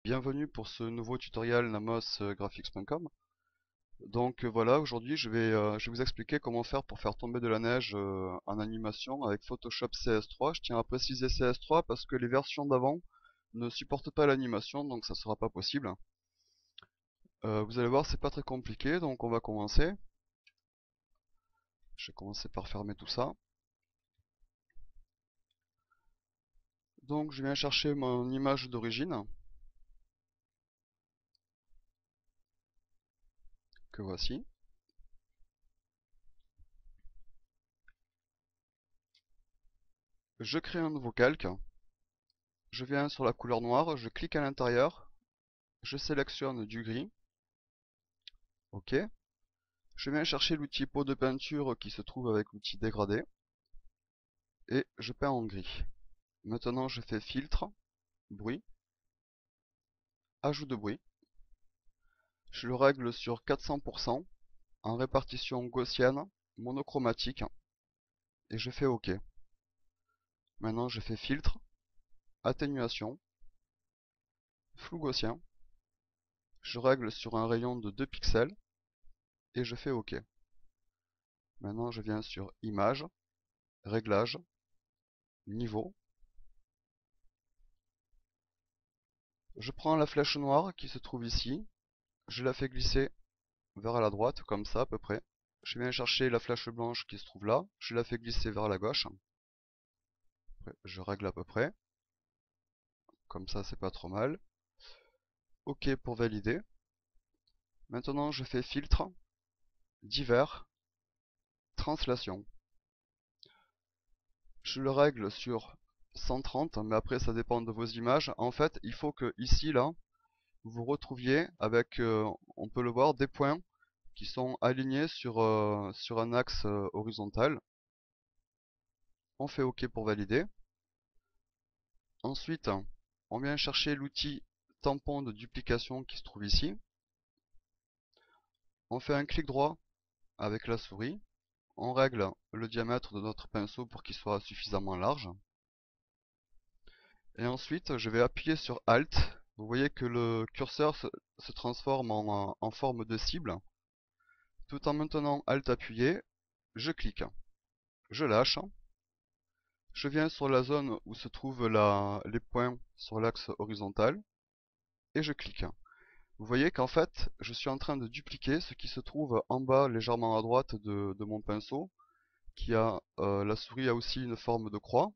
Bienvenue pour ce nouveau tutoriel namosgraphics.com. Donc voilà, aujourd'hui je vais vous expliquer comment faire pour faire tomber de la neige en animation avec Photoshop CS3. Je tiens à préciser CS3 parce que les versions d'avant ne supportent pas l'animation, donc ça sera pas possible. Vous allez voir, c'est pas très compliqué, donc on va commencer. Je vais commencer par fermer tout ça. Donc je viens chercher mon image d'origine, que voici. Je crée un nouveau calque. Je viens sur la couleur noire, je clique à l'intérieur, je sélectionne du gris. OK. Je viens chercher l'outil pot de peinture qui se trouve avec l'outil dégradé. Et je peins en gris. Maintenant je fais filtre, bruit, ajout de bruit. Je le règle sur 400% en répartition gaussienne, monochromatique. Et je fais OK. Maintenant je fais filtre, atténuation, flou gaussien. Je règle sur un rayon de 2 pixels. Et je fais OK. Maintenant je viens sur image, réglage, niveau. Je prends la flèche noire qui se trouve ici. Je la fais glisser vers la droite, comme ça à peu près. Je viens chercher la flèche blanche qui se trouve là. Je la fais glisser vers la gauche. Après, je règle à peu près. Comme ça c'est pas trop mal. OK pour valider. Maintenant je fais filtre, divers, translation. Je le règle sur 130, mais après ça dépend de vos images. En fait, il faut que ici, là, vous retrouviez avec, on peut le voir, des points qui sont alignés sur un axe horizontal. On fait OK pour valider. Ensuite, on vient chercher l'outil tampon de duplication qui se trouve ici. On fait un clic droit avec la souris. On règle le diamètre de notre pinceau pour qu'il soit suffisamment large. Et ensuite, je vais appuyer sur Alt. Vous voyez que le curseur se transforme en forme de cible. Tout en maintenant Alt appuyé, je clique. Je lâche. Je viens sur la zone où se trouvent les points sur l'axe horizontal. Et je clique. Vous voyez qu'en fait, je suis en train de dupliquer ce qui se trouve en bas, légèrement à droite de mon pinceau, la souris a aussi une forme de croix.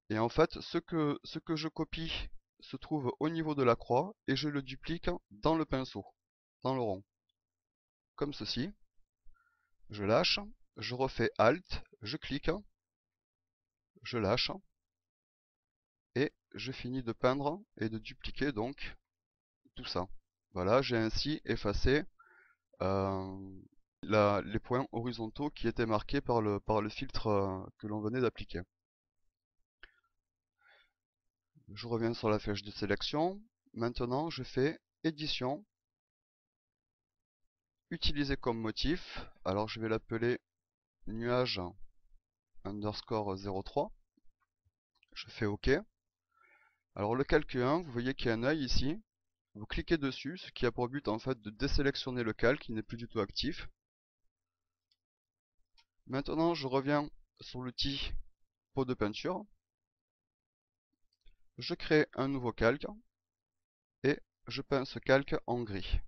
Et en fait, ce que je copie se trouve au niveau de la croix et je le duplique dans le pinceau, dans le rond. Comme ceci. Je lâche, je refais Alt, je clique, je lâche et je finis de peindre et de dupliquer donc tout ça. Voilà, j'ai ainsi effacé euh, les points horizontaux qui étaient marqués par le filtre que l'on venait d'appliquer. Je reviens sur la flèche de sélection. Maintenant, je fais édition, utiliser comme motif. Alors, je vais l'appeler nuage underscore 03. Je fais OK. Alors, le calque 1, vous voyez qu'il y a un œil ici. Vous cliquez dessus, ce qui a pour but en fait de désélectionner le calque qui n'est plus du tout actif. Maintenant, je reviens sur l'outil pot de peinture. Je crée un nouveau calque et je peins ce calque en gris.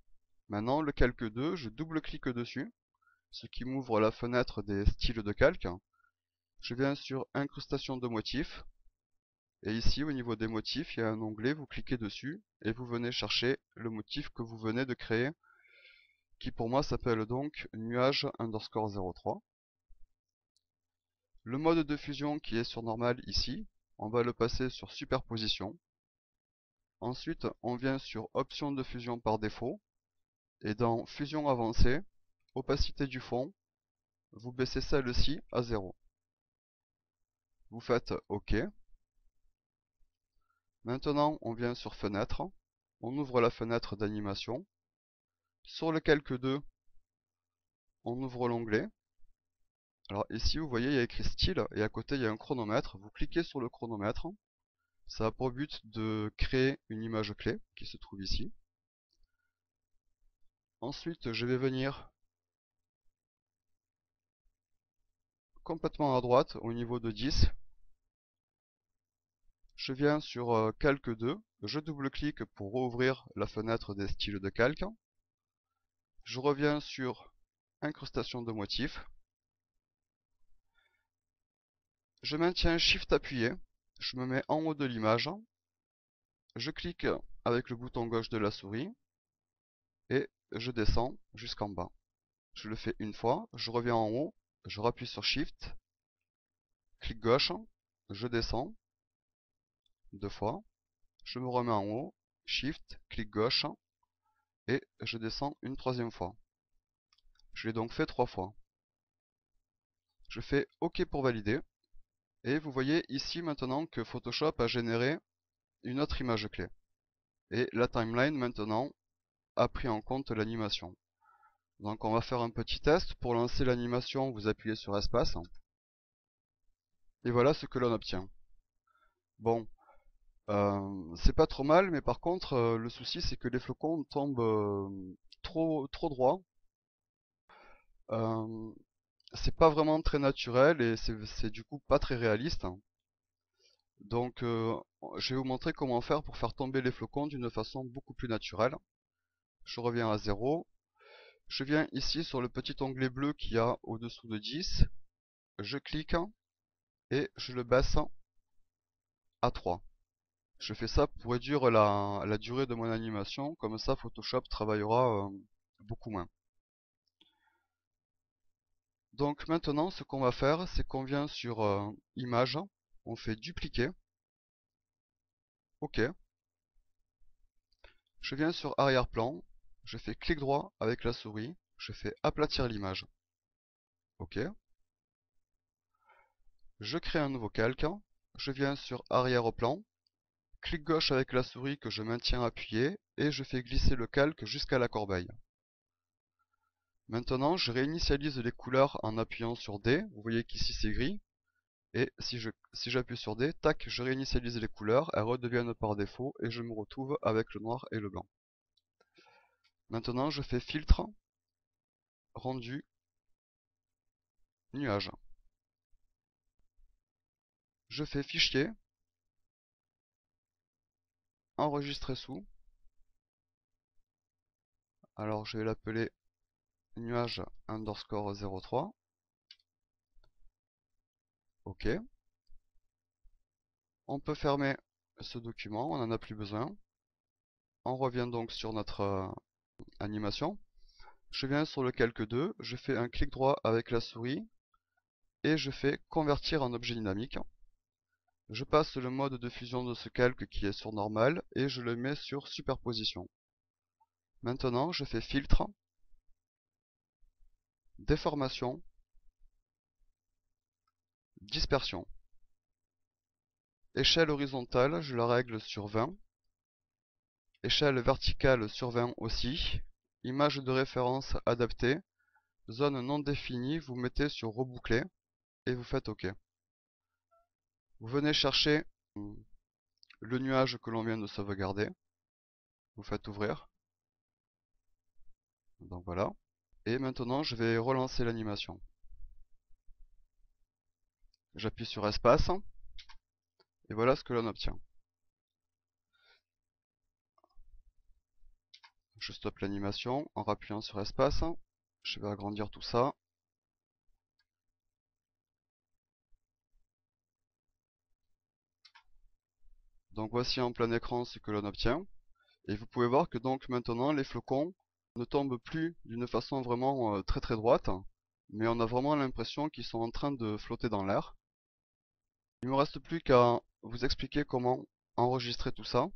Maintenant, le calque 2, je double-clique dessus, ce qui m'ouvre la fenêtre des styles de calque. Je viens sur incrustation de motifs. Et ici, au niveau des motifs, il y a un onglet, vous cliquez dessus et vous venez chercher le motif que vous venez de créer, qui pour moi s'appelle donc nuage underscore 03. Le mode de fusion qui est sur normal ici, on va le passer sur superposition. Ensuite, on vient sur option de fusion par défaut. Et dans fusion avancée, opacité du fond, vous baissez celle-ci à 0. Vous faites OK. Maintenant, on vient sur fenêtre. On ouvre la fenêtre d'animation. Sur le calque 2, on ouvre l'onglet. Alors ici, vous voyez, il y a écrit style et à côté, il y a un chronomètre. Vous cliquez sur le chronomètre. Ça a pour but de créer une image clé qui se trouve ici. Ensuite, je vais venir complètement à droite au niveau de 10. Je viens sur Calque 2, je double-clique pour rouvrir la fenêtre des styles de calque. Je reviens sur Incrustation de motifs. Je maintiens Shift appuyé, je me mets en haut de l'image, je clique avec le bouton gauche de la souris et je descends jusqu'en bas. Je le fais une fois, je reviens en haut, je rappuie sur Shift, clic gauche, je descends deux fois, je me remets en haut, Shift, clic gauche et je descends une troisième fois. Je l'ai donc fait 3 fois. Je fais OK pour valider. Et vous voyez ici maintenant que Photoshop a généré une autre image clé. Et la timeline maintenant a pris en compte l'animation. Donc on va faire un petit test. Pour lancer l'animation, vous appuyez sur espace. Et voilà ce que l'on obtient. Bon, c'est pas trop mal, mais par contre, le souci c'est que les flocons tombent trop droit. C'est pas vraiment très naturel et c'est du coup pas très réaliste. Donc je vais vous montrer comment faire pour faire tomber les flocons d'une façon beaucoup plus naturelle. Je reviens à 0. Je viens ici sur le petit onglet bleu qu'il y a au-dessous de 10. Je clique et je le baisse à 3. Je fais ça pour réduire la durée de mon animation, comme ça Photoshop travaillera beaucoup moins. Donc maintenant ce qu'on va faire, c'est qu'on vient sur Image, on fait dupliquer, OK. Je viens sur arrière-plan, je fais clic droit avec la souris, je fais aplatir l'image, OK. Je crée un nouveau calque, je viens sur arrière-plan, clic gauche avec la souris que je maintiens appuyé et je fais glisser le calque jusqu'à la corbeille. Maintenant, je réinitialise les couleurs en appuyant sur D. Vous voyez qu'ici c'est gris. Et si j'appuie sur D, tac, je réinitialise les couleurs. Elles redeviennent par défaut et je me retrouve avec le noir et le blanc. Maintenant, je fais filtre, rendu, nuage. Je fais fichier, enregistrer sous. Alors, je vais l'appeler nuage underscore 03. OK. On peut fermer ce document, on n'en a plus besoin. On revient donc sur notre animation. Je viens sur le calque 2, je fais un clic droit avec la souris et je fais convertir en objet dynamique. Je passe le mode de fusion de ce calque qui est sur normal et je le mets sur superposition. Maintenant, je fais filtre, déformation, dispersion. Échelle horizontale, je la règle sur 20. Échelle verticale sur 20 aussi. Image de référence adaptée. Zone non définie, vous mettez sur reboucler et vous faites OK. Vous venez chercher le nuage que l'on vient de sauvegarder. Vous faites ouvrir. Donc voilà. Et maintenant, je vais relancer l'animation. J'appuie sur espace. Et voilà ce que l'on obtient. Je stoppe l'animation en rappuyant sur espace. Je vais agrandir tout ça. Donc voici en plein écran ce que l'on obtient. Et vous pouvez voir que donc maintenant les flocons ne tombent plus d'une façon vraiment très droite, mais on a vraiment l'impression qu'ils sont en train de flotter dans l'air. Il ne me reste plus qu'à vous expliquer comment enregistrer tout ça.